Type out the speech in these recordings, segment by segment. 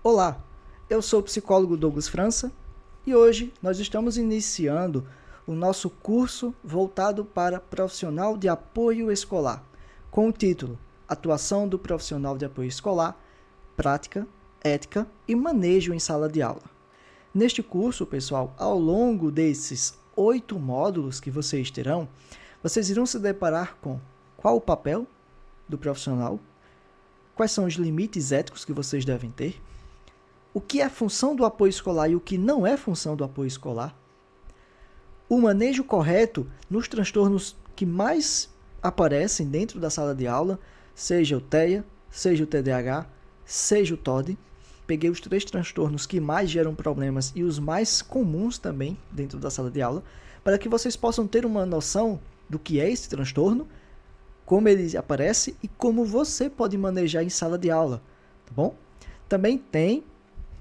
Olá, eu sou o psicólogo Douglas França e hoje nós estamos iniciando o nosso curso voltado para profissional de apoio escolar, com o título Atuação do Profissional de Apoio Escolar, Prática, Ética e Manejo em Sala de Aula. Neste curso, pessoal, ao longo desses 8 módulos que vocês terão, vocês irão se deparar com qual o papel do profissional, quais são os limites éticos que vocês devem ter, o que é função do apoio escolar e o que não é função do apoio escolar, o manejo correto nos transtornos que mais aparecem dentro da sala de aula, seja o TEA, seja o TDAH, seja o TOD. Peguei os 3 transtornos que mais geram problemas e os mais comuns também dentro da sala de aula, para que vocês possam ter uma noção do que é esse transtorno, como ele aparece e como você pode manejar em sala de aula, tá bom? Também tem,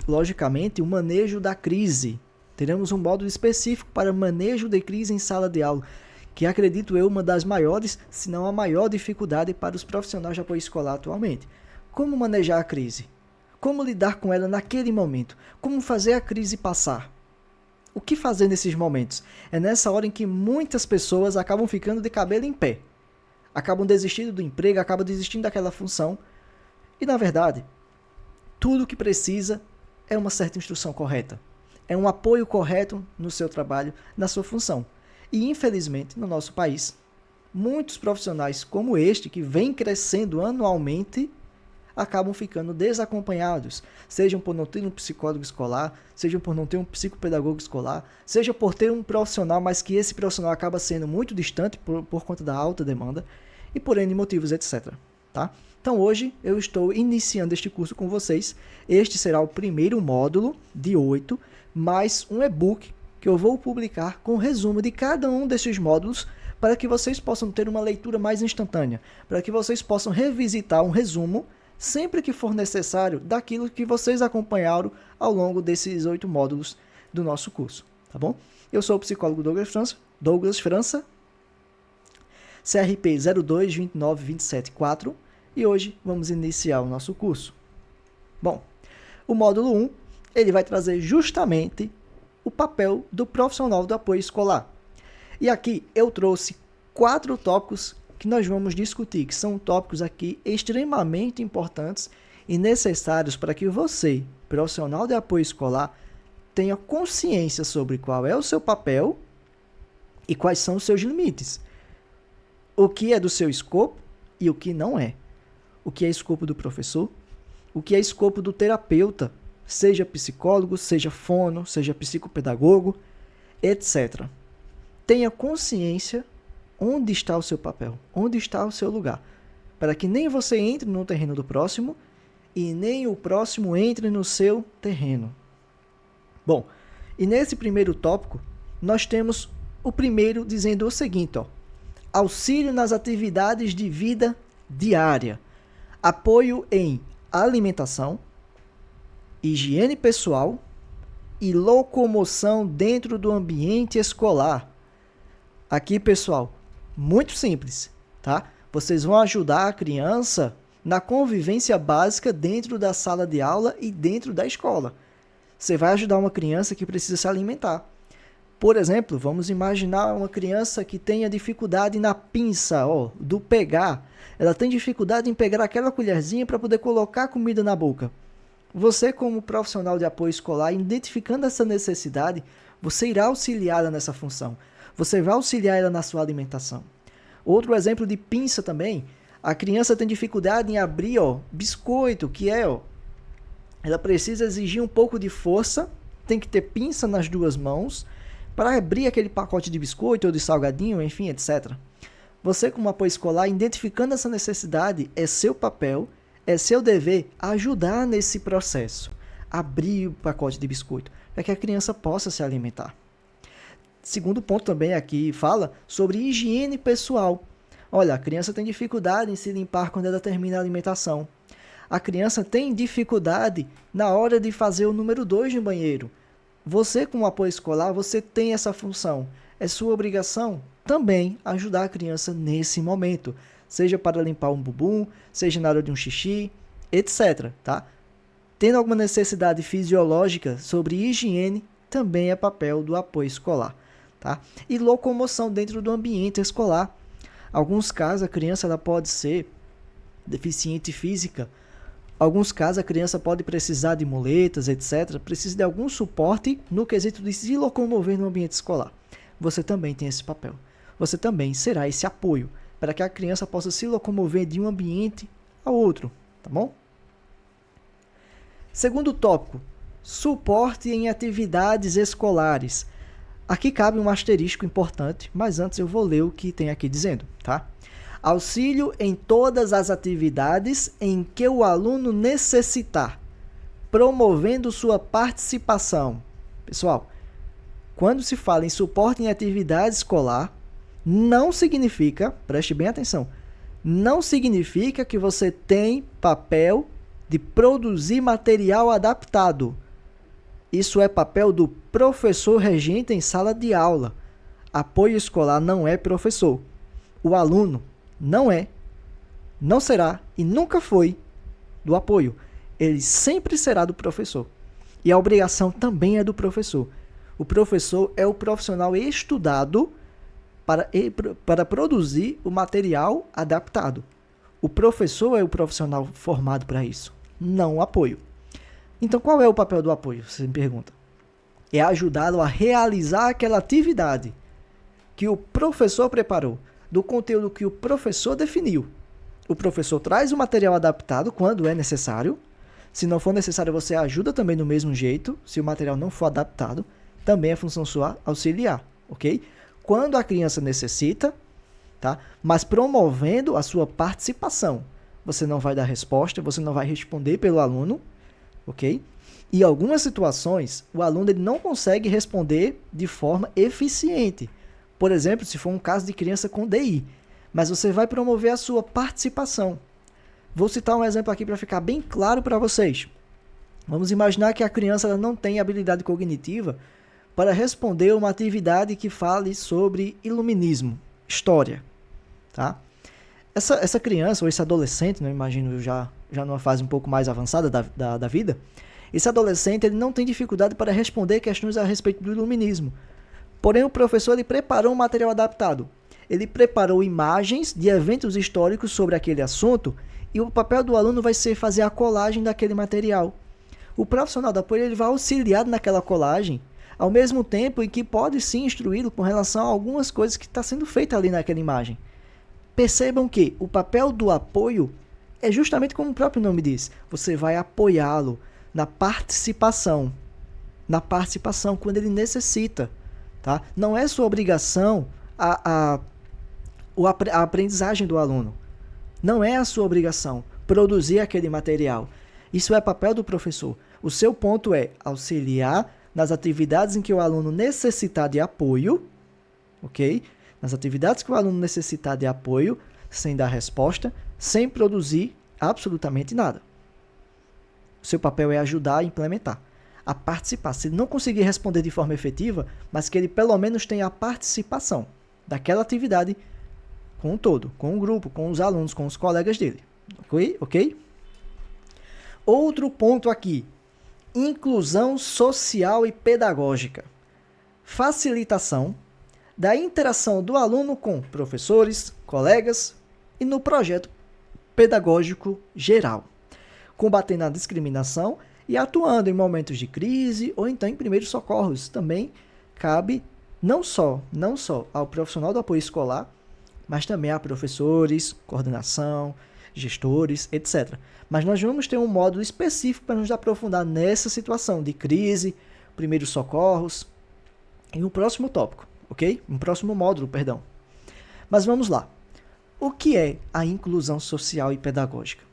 logicamente, o manejo da crise. Teremos um módulo específico para manejo de crise em sala de aula, que acredito eu uma das maiores, se não a maior dificuldade para os profissionais de apoio escolar atualmente. Como manejar a crise? Como lidar com ela naquele momento? Como fazer a crise passar? O que fazer nesses momentos? É nessa hora em que muitas pessoas acabam ficando de cabelo em pé. Acabam desistindo do emprego, acabam desistindo daquela função. E, na verdade, tudo o que precisa é uma certa instrução correta. É um apoio correto no seu trabalho, na sua função. E, infelizmente, no nosso país, muitos profissionais como este, que vem crescendo anualmente, acabam ficando desacompanhados, sejam por não ter um psicólogo escolar, sejam por não ter um psicopedagogo escolar, seja por ter um profissional, mas que esse profissional acaba sendo muito distante por conta da alta demanda e por N motivos, etc. Tá? Então hoje eu estou iniciando este curso com vocês. Este será o primeiro módulo de 8, mais um e-book que eu vou publicar com resumo de cada um desses módulos para que vocês possam ter uma leitura mais instantânea, para que vocês possam revisitar um resumo sempre que for necessário daquilo que vocês acompanharam ao longo desses 8 módulos do nosso curso, tá bom? Eu sou o psicólogo Douglas França, CRP 02292774, e hoje vamos iniciar o nosso curso. Bom, o módulo 1, ele vai trazer justamente o papel do profissional do apoio escolar. E aqui eu trouxe 4 tópicos que nós vamos discutir, que são tópicos aqui extremamente importantes e necessários para que você, profissional de apoio escolar, tenha consciência sobre qual é o seu papel e quais são os seus limites. O que é do seu escopo e o que não é. O que é escopo do professor, o que é escopo do terapeuta, seja psicólogo, seja fono, seja psicopedagogo, etc. Tenha consciência onde está o seu papel, onde está o seu lugar, para que nem você entre no terreno do próximo e nem o próximo entre no seu terreno. Bom, e nesse primeiro tópico, nós temos o primeiro dizendo o seguinte, auxílio nas atividades de vida diária, apoio em alimentação, higiene pessoal e locomoção dentro do ambiente escolar. Aqui, pessoal, muito simples, tá? Vocês vão ajudar a criança na convivência básica dentro da sala de aula e dentro da escola. Você vai ajudar uma criança que precisa se alimentar. Por exemplo, vamos imaginar uma criança que tenha dificuldade na pinça, do pegar. Ela tem dificuldade em pegar aquela colherzinha para poder colocar a comida na boca. Você, como profissional de apoio escolar, identificando essa necessidade, você irá auxiliá-la nessa função. Você vai auxiliar ela na sua alimentação. Outro exemplo de pinça também, a criança tem dificuldade em abrir biscoito, que ela precisa exigir um pouco de força, tem que ter pinça nas 2 mãos, para abrir aquele pacote de biscoito ou de salgadinho, enfim, etc. Você, como apoio escolar, identificando essa necessidade, é seu papel, é seu dever ajudar nesse processo. Abrir o pacote de biscoito, para que a criança possa se alimentar. Segundo ponto também aqui fala sobre higiene pessoal. Olha, a criança tem dificuldade em se limpar quando ela termina a alimentação. A criança tem dificuldade na hora de fazer o número 2 no banheiro. Você, como apoio escolar, você tem essa função. É sua obrigação também ajudar a criança nesse momento. Seja para limpar um bumbum, seja na hora de um xixi, etc. Tá? tendo alguma necessidade fisiológica sobre higiene, também é papel do apoio escolar. Tá? E locomoção dentro do ambiente escolar. Alguns casos a criança ela pode ser deficiente física. Alguns casos a criança pode precisar de muletas, etc. Precisa de algum suporte no quesito de se locomover no ambiente escolar. Você também tem esse papel. Você também será esse apoio para que a criança possa se locomover de um ambiente a outro, tá bom? Segundo tópico, suporte em atividades escolares. Aqui cabe um asterisco importante, mas antes eu vou ler o que tem aqui dizendo, tá? Auxílio em todas as atividades em que o aluno necessitar, promovendo sua participação. Pessoal, quando se fala em suporte em atividade escolar, não significa, preste bem atenção, não significa que você tem papel de produzir material adaptado. Isso é papel do professor regente em sala de aula. Apoio escolar não é professor. O aluno não é, não será e nunca foi do apoio. Ele sempre será do professor. E a obrigação também é do professor. O professor é o profissional estudado para produzir o material adaptado. O professor é o profissional formado para isso, não o apoio. Então, qual é o papel do apoio? Você me pergunta. É ajudá-lo a realizar aquela atividade que o professor preparou, do conteúdo que o professor definiu. O professor traz o material adaptado quando é necessário. Se não for necessário, você ajuda também do mesmo jeito. Se o material não for adaptado, também é função sua auxiliar, ok? Quando a criança necessita, tá? Mas promovendo a sua participação. Você não vai dar resposta, você não vai responder pelo aluno, ok? E em algumas situações, o aluno ele não consegue responder de forma eficiente. Por exemplo, se for um caso de criança com DI. Mas você vai promover a sua participação. Vou citar um exemplo aqui para ficar bem claro para vocês. Vamos imaginar que a criança ela não tem habilidade cognitiva para responder uma atividade que fale sobre iluminismo, história. Tá? Essa criança ou esse adolescente, eu imagino já numa fase um pouco mais avançada da vida, esse adolescente ele não tem dificuldade para responder questões a respeito do iluminismo. Porém, o professor ele preparou um material adaptado. Ele preparou imagens de eventos históricos sobre aquele assunto e o papel do aluno vai ser fazer a colagem daquele material. O profissional do apoio ele vai auxiliar naquela colagem, ao mesmo tempo em que pode sim instruí-lo com relação a algumas coisas que está sendo feita ali naquela imagem. Percebam que o papel do apoio é justamente como o próprio nome diz. Você vai apoiá-lo na participação quando ele necessita. Tá? Não é sua obrigação a aprendizagem do aluno. Não é a sua obrigação produzir aquele material. Isso é papel do professor. O seu ponto é auxiliar nas atividades em que o aluno necessitar de apoio, ok? Nas atividades que o aluno necessitar de apoio, sem dar resposta, sem produzir absolutamente nada. O seu papel é ajudar a implementar, a participar. Se ele não conseguir responder de forma efetiva, mas que ele pelo menos tenha a participação daquela atividade com o todo, com o grupo, com os alunos, com os colegas dele. Ok? Outro ponto aqui. Inclusão social e pedagógica. Facilitação da interação do aluno com professores, colegas e no projeto pedagógico geral. Combatendo a discriminação e atuando em momentos de crise ou então em primeiros socorros. Também cabe não só ao profissional do apoio escolar, mas também a professores, coordenação, gestores, etc. Mas nós vamos ter um módulo específico para nos aprofundar nessa situação de crise, primeiros socorros, em um próximo tópico, ok? Um próximo módulo, perdão. Mas vamos lá. O que é a inclusão social e pedagógica?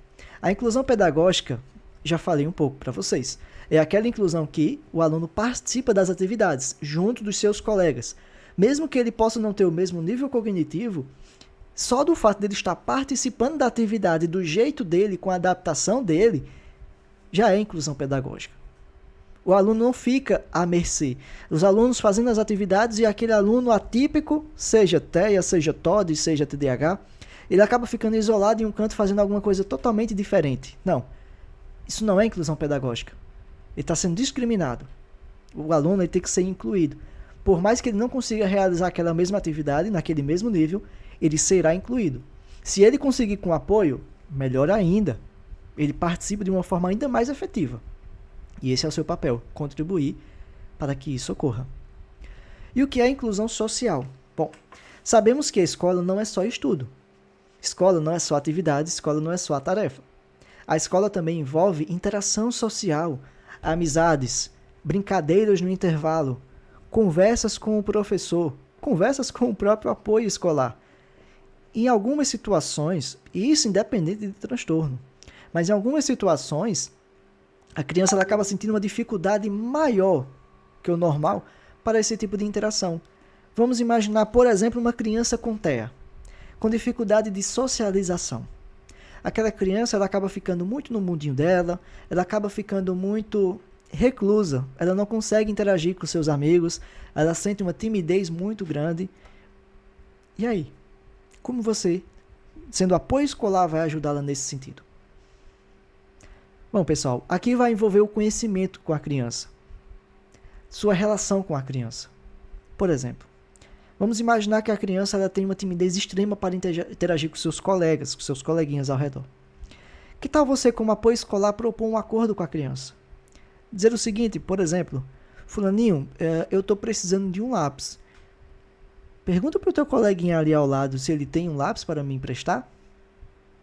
A inclusão pedagógica, já falei um pouco para vocês, é aquela inclusão que o aluno participa das atividades junto dos seus colegas. Mesmo que ele possa não ter o mesmo nível cognitivo, só do fato dele estar participando da atividade do jeito dele, com a adaptação dele, já é inclusão pedagógica. O aluno não fica à mercê. Os alunos fazendo as atividades e aquele aluno atípico, seja TEA, seja TOD, seja TDAH, ele acaba ficando isolado em um canto fazendo alguma coisa totalmente diferente. Não. Isso não é inclusão pedagógica. Ele está sendo discriminado. O aluno ele tem que ser incluído. Por mais que ele não consiga realizar aquela mesma atividade, naquele mesmo nível, ele será incluído. Se ele conseguir com apoio, melhor ainda. Ele participa de uma forma ainda mais efetiva. E esse é o seu papel, contribuir para que isso ocorra. E o que é a inclusão social? Bom, sabemos que a escola não é só estudo. Escola não é só atividade, escola não é só a tarefa. A escola também envolve interação social, amizades, brincadeiras no intervalo, conversas com o professor, conversas com o próprio apoio escolar. Em algumas situações, e isso independente de transtorno, mas em algumas situações, a criança ela acaba sentindo uma dificuldade maior que o normal para esse tipo de interação. Vamos imaginar, por exemplo, uma criança com TEA, com dificuldade de socialização. Aquela criança ela acaba ficando muito no mundinho dela, ela acaba ficando muito reclusa, ela não consegue interagir com seus amigos, ela sente uma timidez muito grande. E aí? Como você, sendo apoio escolar, vai ajudá-la nesse sentido? Bom, pessoal, aqui vai envolver o conhecimento com a criança, sua relação com a criança. Por exemplo, vamos imaginar que a criança ela tem uma timidez extrema para interagir com seus colegas, com seus coleguinhas ao redor. Que tal você, como apoio escolar, propor um acordo com a criança? Dizer o seguinte, por exemplo, fulaninho, eu estou precisando de um lápis. Pergunta para o teu coleguinha ali ao lado se ele tem um lápis para me emprestar.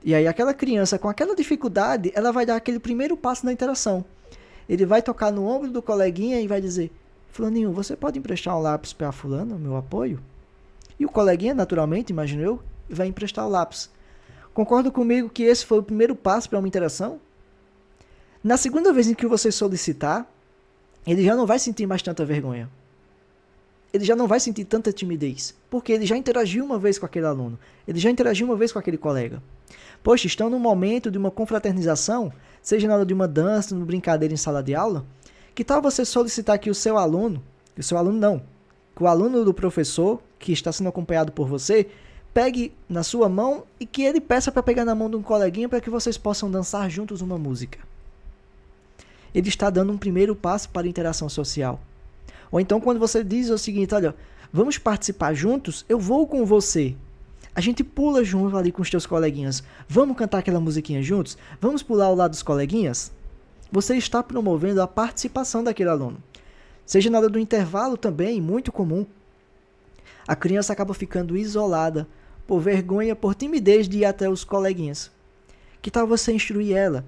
E aí aquela criança com aquela dificuldade, ela vai dar aquele primeiro passo na interação. Ele vai tocar no ombro do coleguinha e vai dizer, fulaninho, você pode emprestar um lápis para fulano, meu apoio? E o coleguinha, naturalmente, imagino eu, vai emprestar o lápis. Concorda comigo que esse foi o primeiro passo para uma interação? Na segunda vez em que você solicitar, ele já não vai sentir mais tanta vergonha. Ele já não vai sentir tanta timidez, porque ele já interagiu uma vez com aquele aluno, ele já interagiu uma vez com aquele colega. Poxa, estão num momento de uma confraternização, seja na hora de uma dança, numa brincadeira em sala de aula, que tal você solicitar que o aluno do professor, que está sendo acompanhado por você, pegue na sua mão e que ele peça para pegar na mão de um coleguinha para que vocês possam dançar juntos uma música. Ele está dando um primeiro passo para a interação social. Ou então quando você diz o seguinte, olha, vamos participar juntos, eu vou com você. A gente pula junto ali com os teus coleguinhas. Vamos cantar aquela musiquinha juntos? Vamos pular ao lado dos coleguinhas? Você está promovendo a participação daquele aluno. Seja na hora do intervalo também, muito comum. A criança acaba ficando isolada, por vergonha, por timidez de ir até os coleguinhas. Que tal você instruir ela?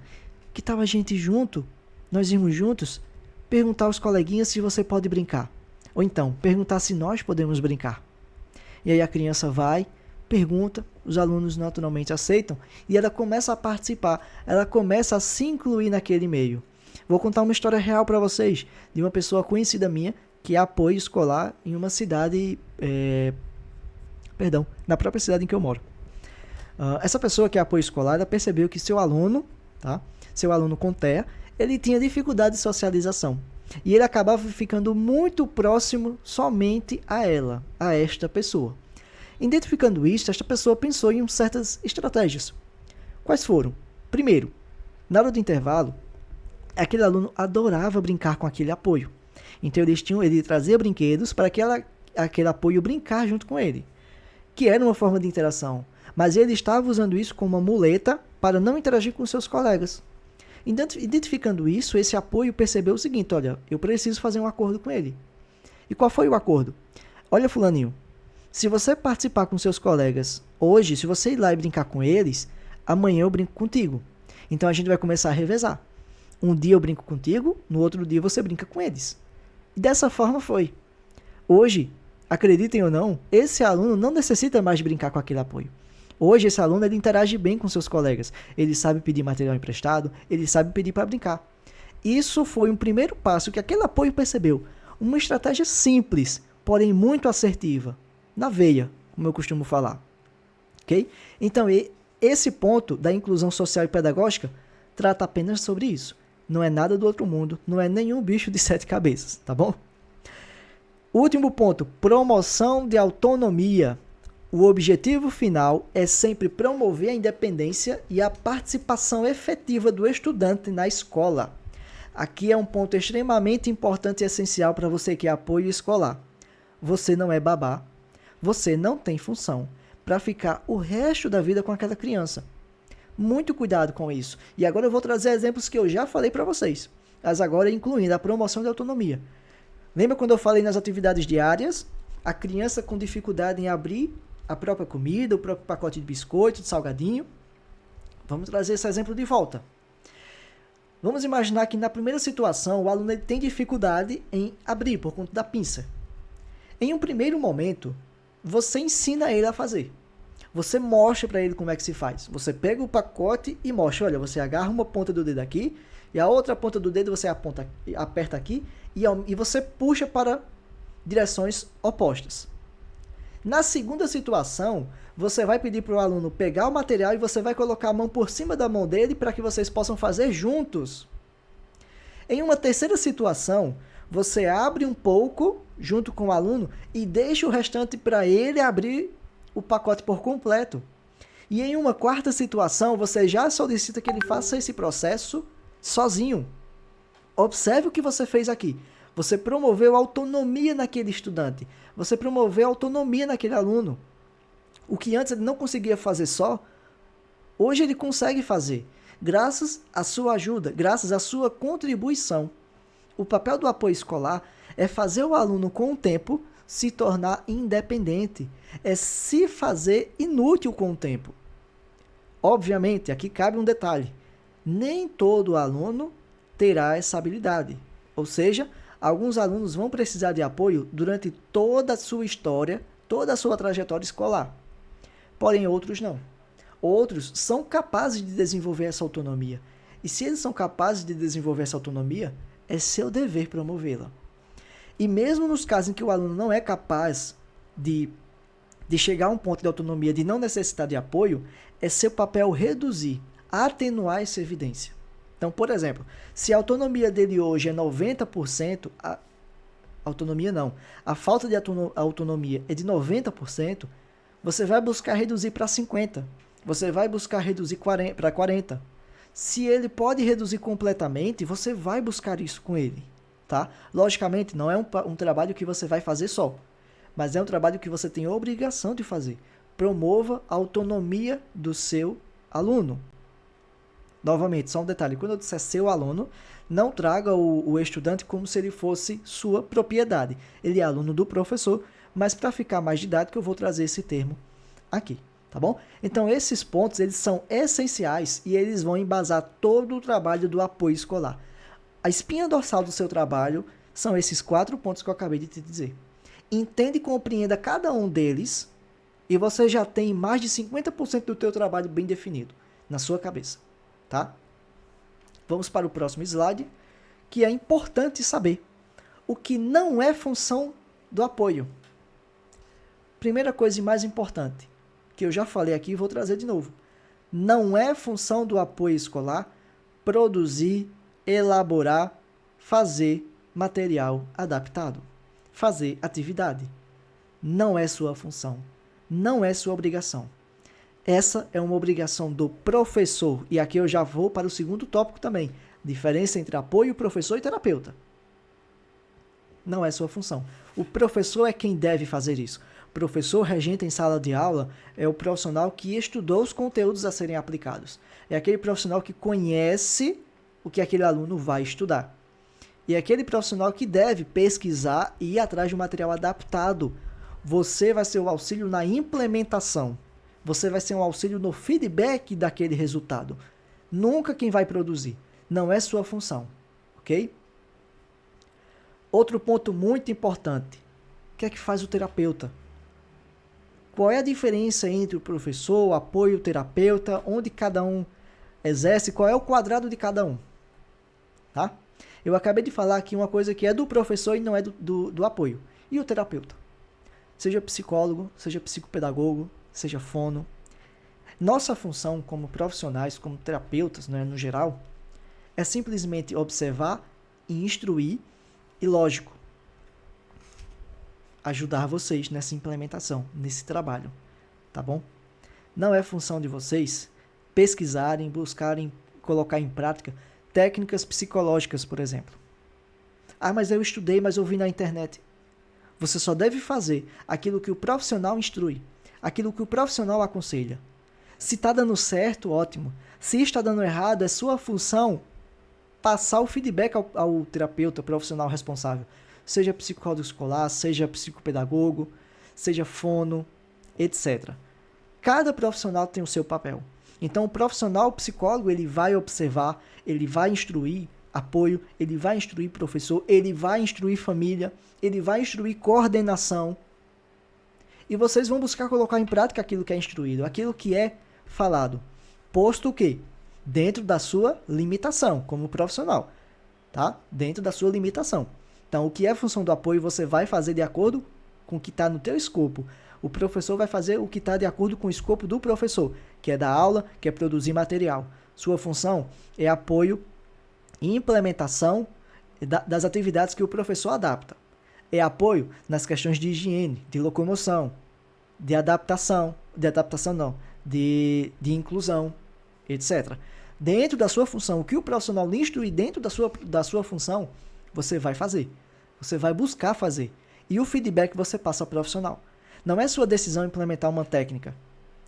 Que tal a gente junto, nós irmos juntos, perguntar aos coleguinhas se você pode brincar? Ou então, perguntar se nós podemos brincar. E aí a criança vai, pergunta, os alunos naturalmente aceitam e ela começa a participar, ela começa a se incluir naquele meio. Vou contar uma história real para vocês, de uma pessoa conhecida minha, que é apoio escolar em uma cidade, na própria cidade em que eu moro. Essa pessoa que é apoio escolar, ela percebeu que seu aluno com TEA, ele tinha dificuldade de socialização. E ele acabava ficando muito próximo somente a ela, a esta pessoa. Identificando isso, esta pessoa pensou em certas estratégias. Quais foram? Primeiro, na hora do intervalo, aquele aluno adorava brincar com aquele apoio. Então ele trazia brinquedos para aquele apoio brincar junto com ele, que era uma forma de interação. Mas ele estava usando isso como uma muleta para não interagir com seus colegas. Identificando isso, esse apoio percebeu o seguinte, olha, eu preciso fazer um acordo com ele. E qual foi o acordo? Olha, fulaninho, se você participar com seus colegas hoje, se você ir lá e brincar com eles, amanhã eu brinco contigo. Então a gente vai começar a revezar. Um dia eu brinco contigo, no outro dia você brinca com eles. E dessa forma foi. Hoje, acreditem ou não, esse aluno não necessita mais de brincar com aquele apoio. Hoje esse aluno ele interage bem com seus colegas. Ele sabe pedir material emprestado, ele sabe pedir para brincar. Isso foi um primeiro passo que aquele apoio percebeu. Uma estratégia simples, porém muito assertiva. Na veia, como eu costumo falar. Ok? Então, esse ponto da inclusão social e pedagógica trata apenas sobre isso. Não é nada do outro mundo, não é nenhum bicho de 7 cabeças, tá bom? Último ponto, promoção de autonomia. O objetivo final é sempre promover a independência e a participação efetiva do estudante na escola. Aqui é um ponto extremamente importante e essencial para você que é apoio escolar. Você não é babá, você não tem função para ficar o resto da vida com aquela criança. Muito cuidado com isso. E agora eu vou trazer exemplos que eu já falei para vocês, mas agora incluindo a promoção de autonomia. Lembra quando eu falei nas atividades diárias? A criança com dificuldade em abrir a própria comida, o próprio pacote de biscoito, de salgadinho. Vamos trazer esse exemplo de volta. Vamos imaginar que na primeira situação o aluno ele tem dificuldade em abrir por conta da pinça. Em um primeiro momento, você ensina ele a fazer. Você mostra para ele como é que se faz. Você pega o pacote e mostra, olha, você agarra uma ponta do dedo aqui e a outra ponta do dedo você aperta aqui e você puxa para direções opostas. Na segunda situação, você vai pedir para o aluno pegar o material e você vai colocar a mão por cima da mão dele para que vocês possam fazer juntos. Em uma terceira situação, você abre um pouco junto com o aluno e deixa o restante para ele abrir o pacote por completo. E em uma quarta situação, você já solicita que ele faça esse processo sozinho. Observe o que você fez aqui. Você promoveu autonomia naquele estudante. Você promoveu autonomia naquele aluno. O que antes ele não conseguia fazer só, hoje ele consegue fazer. Graças à sua ajuda, graças à sua contribuição. O papel do apoio escolar é fazer o aluno, com o tempo, se tornar independente. É se fazer inútil com o tempo. Obviamente, aqui cabe um detalhe. Nem todo aluno terá essa habilidade. Ou seja, alguns alunos vão precisar de apoio durante toda a sua história, toda a sua trajetória escolar. Porém, outros não. Outros são capazes de desenvolver essa autonomia. E se eles são capazes de desenvolver essa autonomia, é seu dever promovê-la. E mesmo nos casos em que o aluno não é capaz de chegar a um ponto de autonomia, de não necessitar de apoio, é seu papel reduzir, atenuar essa evidência. Então, por exemplo, se a autonomia dele hoje é 90%, a falta de autonomia é de 90%, você vai buscar reduzir para 50%. Você vai buscar reduzir para 40%. Se ele pode reduzir completamente, você vai buscar isso com ele. Tá? Logicamente, não é um trabalho que você vai fazer só, mas é um trabalho que você tem a obrigação de fazer. Promova a autonomia do seu aluno. Novamente, só um detalhe, quando eu disser seu aluno, não traga o estudante como se ele fosse sua propriedade. Ele é aluno do professor, mas para ficar mais didático eu vou trazer esse termo aqui, tá bom? Então esses pontos, eles são essenciais e eles vão embasar todo o trabalho do apoio escolar. A espinha dorsal do seu trabalho são esses 4 pontos que eu acabei de te dizer. Entenda e compreenda cada um deles e você já tem mais de 50% do teu trabalho bem definido na sua cabeça. Tá? Vamos para o próximo slide, que é importante saber o que não é função do apoio. Primeira coisa e mais importante, que eu já falei aqui e vou trazer de novo. Não é função do apoio escolar produzir, elaborar, fazer material adaptado, fazer atividade. Não é sua função, não é sua obrigação. Essa é uma obrigação do professor. E aqui eu já vou para o segundo tópico também. Diferença entre apoio, professor e terapeuta. Não é sua função. O professor é quem deve fazer isso. O professor regente em sala de aula é o profissional que estudou os conteúdos a serem aplicados. É aquele profissional que conhece o que aquele aluno vai estudar. E é aquele profissional que deve pesquisar e ir atrás de um material adaptado. Você vai ser o auxílio na implementação. Você vai ser um auxílio no feedback daquele resultado. Nunca quem vai produzir. Não é sua função. Ok? Outro ponto muito importante. O que é que faz o terapeuta? Qual é a diferença entre o professor, o apoio, o terapeuta, onde cada um exerce, qual é o quadrado de cada um? Tá? Eu acabei de falar aqui uma coisa que é do professor e não é do apoio. E o terapeuta? Seja psicólogo, seja psicopedagogo, seja fono. Nossa função como profissionais, como terapeutas, né, no geral, é simplesmente observar e instruir e, lógico, ajudar vocês nessa implementação, nesse trabalho. tá bom? Não é função de vocês pesquisarem, buscarem colocar em prática técnicas psicológicas, por exemplo. Ah, mas eu estudei, mas eu vi na internet. Você só deve fazer aquilo que o profissional instrui, aquilo que o profissional aconselha. Se está dando certo, ótimo. Se está dando errado, é sua função passar o feedback ao terapeuta profissional responsável. Seja psicólogo escolar, seja psicopedagogo, seja fono, etc. Cada profissional tem o seu papel. Então, o profissional psicólogo, ele vai observar, ele vai instruir apoio, ele vai instruir professor, ele vai instruir família, ele vai instruir coordenação. E vocês vão buscar colocar em prática aquilo que é instruído, aquilo que é falado. Posto que dentro da sua limitação, como profissional, tá? Dentro da sua limitação. Então, o que é função do apoio, você vai fazer de acordo com o que está no teu escopo. O professor vai fazer o que está de acordo com o escopo do professor, que é dar aula, que é produzir material. Sua função é apoio e implementação das atividades que o professor adapta. É apoio nas questões de higiene, de locomoção, de inclusão, etc. Dentro da sua função, o que o profissional lhe instruir dentro da sua função, você vai fazer. Você vai buscar fazer. E o feedback você passa ao profissional. Não é sua decisão implementar uma técnica.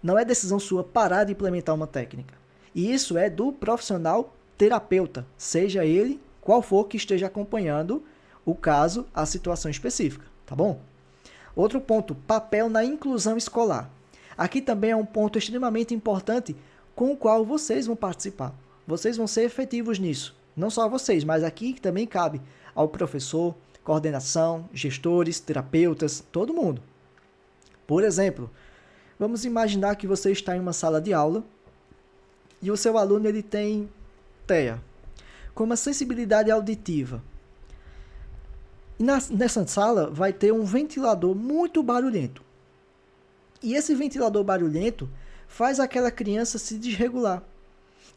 Não é decisão sua parar de implementar uma técnica. E isso é do profissional terapeuta, seja ele qual for que esteja acompanhando o caso, a situação específica, tá bom? Outro ponto, papel na inclusão escolar. Aqui também é um ponto extremamente importante com o qual vocês vão participar. Vocês vão ser efetivos nisso. Não só vocês, mas aqui também cabe ao professor, coordenação, gestores, terapeutas, todo mundo. Por exemplo, vamos imaginar que você está em uma sala de aula e o seu aluno ele tem TEA, com uma sensibilidade auditiva. E nessa sala vai ter um ventilador muito barulhento. E esse ventilador barulhento faz aquela criança se desregular.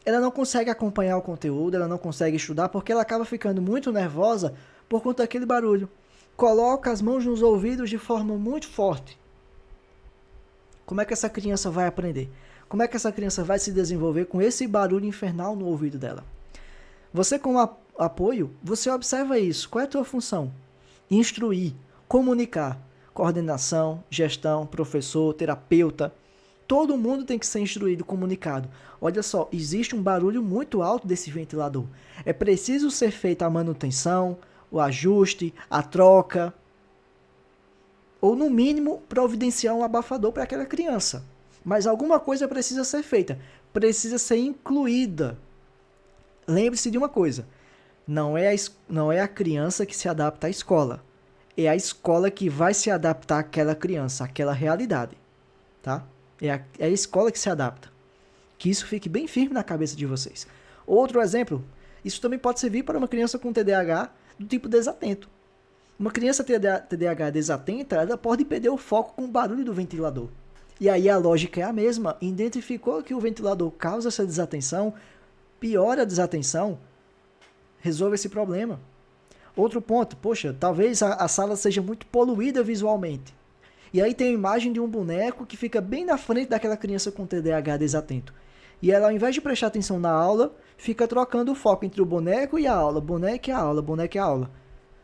Ela não consegue acompanhar o conteúdo, ela não consegue estudar porque ela acaba ficando muito nervosa por conta daquele barulho. Coloca as mãos nos ouvidos de forma muito forte. Como é que essa criança vai aprender? Como é que essa criança vai se desenvolver com esse barulho infernal no ouvido dela? Você, como apoio, você observa isso. Qual é a tua função? Instruir, comunicar, coordenação, gestão, professor, terapeuta. Todo mundo tem que ser instruído, comunicado. Olha só, existe um barulho muito alto desse ventilador. É preciso ser feita a manutenção, o ajuste, a troca, ou no mínimo providenciar um abafador para aquela criança. Mas alguma coisa precisa ser feita, precisa ser incluída. Lembre-se de uma coisa, não é a criança que se adapta à escola, é a escola que vai se adaptar àquela criança, àquela realidade, tá? É a escola que se adapta. Que isso fique bem firme na cabeça de vocês. Outro exemplo, isso também pode servir para uma criança com TDAH do tipo desatento. Uma criança TDAH desatenta, ela pode perder o foco com o barulho do ventilador. E aí a lógica é a mesma. Identificou que o ventilador causa essa desatenção, piora a desatenção, resolve esse problema. Outro ponto, poxa, talvez a sala seja muito poluída visualmente. E aí tem a imagem de um boneco que fica bem na frente daquela criança com TDAH desatento. E ela, ao invés de prestar atenção na aula, fica trocando o foco entre o boneco e a aula, boneco e a aula, boneco e a aula.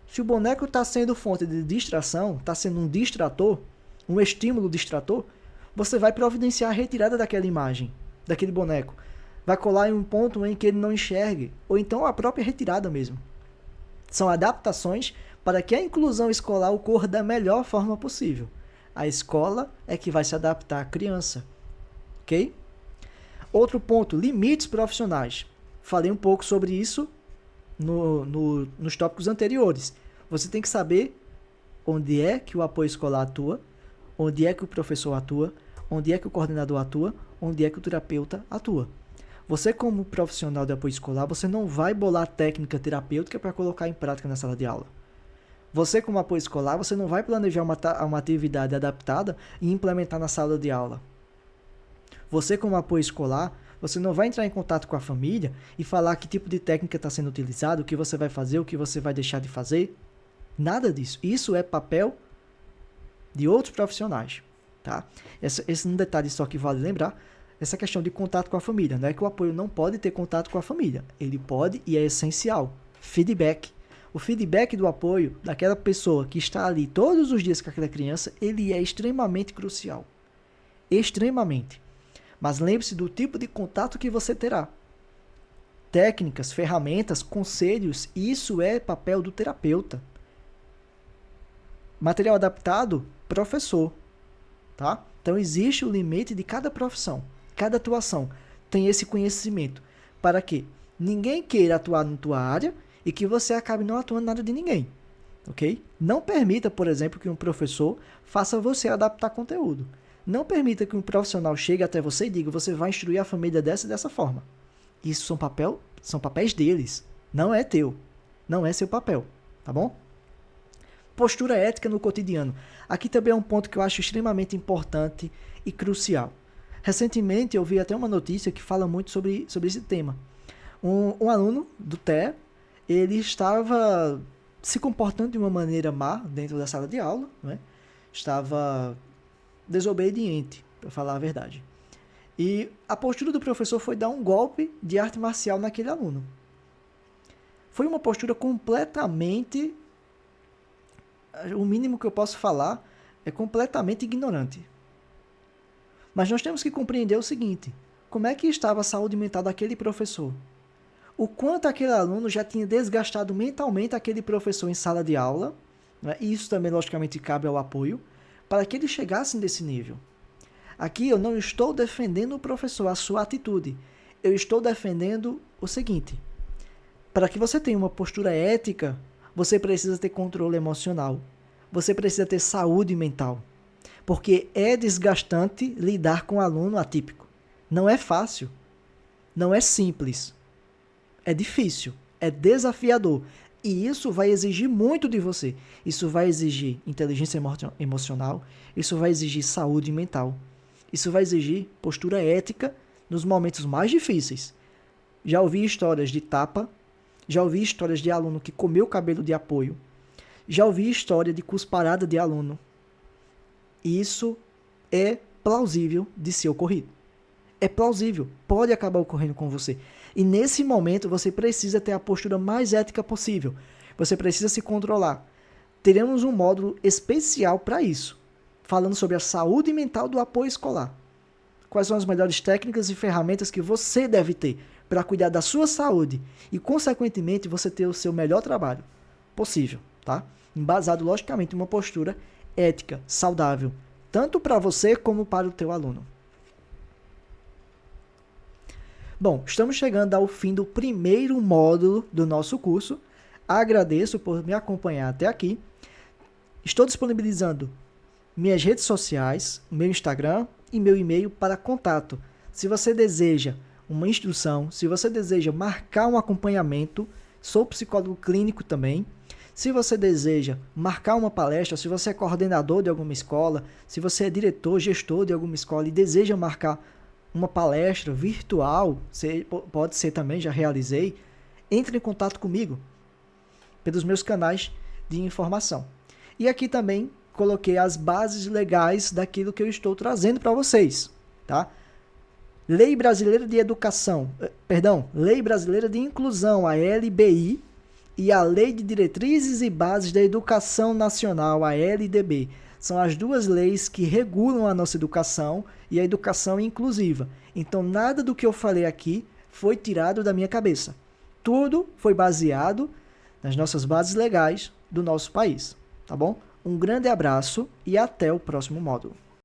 Se o boneco está sendo fonte de distração, está sendo um distrator, um estímulo distrator, você vai providenciar a retirada daquela imagem, daquele boneco. Vai colar em um ponto em que ele não enxergue, ou então a própria retirada mesmo. São adaptações para que a inclusão escolar ocorra da melhor forma possível. A escola é que vai se adaptar à criança. Ok? Outro ponto, limites profissionais. Falei um pouco sobre isso nos tópicos anteriores. Você tem que saber onde é que o apoio escolar atua, onde é que o professor atua, onde é que o coordenador atua, onde é que o terapeuta atua. Você, como profissional de apoio escolar, você não vai bolar técnica terapêutica para colocar em prática na sala de aula. Você, como apoio escolar, você não vai planejar uma atividade adaptada e implementar na sala de aula. Você, como apoio escolar, você não vai entrar em contato com a família e falar que tipo de técnica está sendo utilizado, o que você vai fazer, o que você vai deixar de fazer. Nada disso. Isso é papel de outros profissionais. tá? Esse é um detalhe só que vale lembrar, essa questão de contato com a família. Não é que o apoio não pode ter contato com a família. Ele pode e é essencial. Feedback. O feedback do apoio daquela pessoa que está ali todos os dias com aquela criança, ele é extremamente crucial. Extremamente. Mas lembre-se do tipo de contato que você terá. Técnicas, ferramentas, conselhos, isso é papel do terapeuta. Material adaptado, professor. Tá? Então existe o limite de cada profissão, cada atuação tem esse conhecimento. Para que ninguém queira atuar na tua área e que você acabe não atuando nada de ninguém. Ok? Não permita, por exemplo, que um professor faça você adaptar conteúdo. Não permita que um profissional chegue até você e diga, você vai instruir a família dessa e dessa forma. Isso são papéis deles, não é teu, não é seu papel, tá bom? Postura ética no cotidiano. Aqui também é um ponto que eu acho extremamente importante e crucial. Recentemente eu vi até uma notícia que fala muito sobre esse tema. Um aluno do TEA, ele estava se comportando de uma maneira má dentro da sala de aula, né? Estava desobediente, para falar a verdade. E a postura do professor foi dar um golpe de arte marcial naquele aluno. Foi uma postura completamente, o mínimo que eu posso falar, é completamente ignorante. Mas nós temos que compreender o seguinte, como é que estava a saúde mental daquele professor? O quanto aquele aluno já tinha desgastado mentalmente aquele professor em sala de aula, né? E isso também, logicamente, cabe ao apoio, para que ele chegasse nesse nível. Aqui eu não estou defendendo o professor, a sua atitude. Eu estou defendendo o seguinte, para que você tenha uma postura ética, você precisa ter controle emocional. Você precisa ter saúde mental. Porque é desgastante lidar com um aluno atípico. Não é fácil. Não é simples. É difícil. É desafiador. E isso vai exigir muito de você. Isso vai exigir inteligência emocional. Isso vai exigir saúde mental. Isso vai exigir postura ética nos momentos mais difíceis. Já ouvi histórias de tapa. Já ouvi histórias de aluno que comeu cabelo de apoio. Já ouvi história de cusparada de aluno. Isso é plausível de ser ocorrido. É plausível, pode acabar ocorrendo com você. E nesse momento você precisa ter a postura mais ética possível. Você precisa se controlar. Teremos um módulo especial para isso, falando sobre a saúde mental do apoio escolar. Quais são as melhores técnicas e ferramentas que você deve ter para cuidar da sua saúde e, consequentemente, você ter o seu melhor trabalho possível, tá? Embasado, logicamente, em uma postura ética, saudável, tanto para você como para o teu aluno. Bom, estamos chegando ao fim do primeiro módulo do nosso curso. Agradeço por me acompanhar até aqui. Estou disponibilizando minhas redes sociais, meu Instagram e meu e-mail para contato. Se você deseja uma instrução, se você deseja marcar um acompanhamento, sou psicólogo clínico também. Se você deseja marcar uma palestra, se você é coordenador de alguma escola, se você é diretor, gestor de alguma escola e deseja marcar uma palestra virtual, pode ser também, já realizei, entre em contato comigo pelos meus canais de informação. E aqui também coloquei as bases legais daquilo que eu estou trazendo para vocês, tá? Lei Brasileira de Educação, Lei Brasileira de Inclusão, a LBI, e a Lei de Diretrizes e Bases da Educação Nacional, a LDB. São as duas leis que regulam a nossa educação e a educação inclusiva. Então, nada do que eu falei aqui foi tirado da minha cabeça. Tudo foi baseado nas nossas bases legais do nosso país, tá bom? Um grande abraço e até o próximo módulo.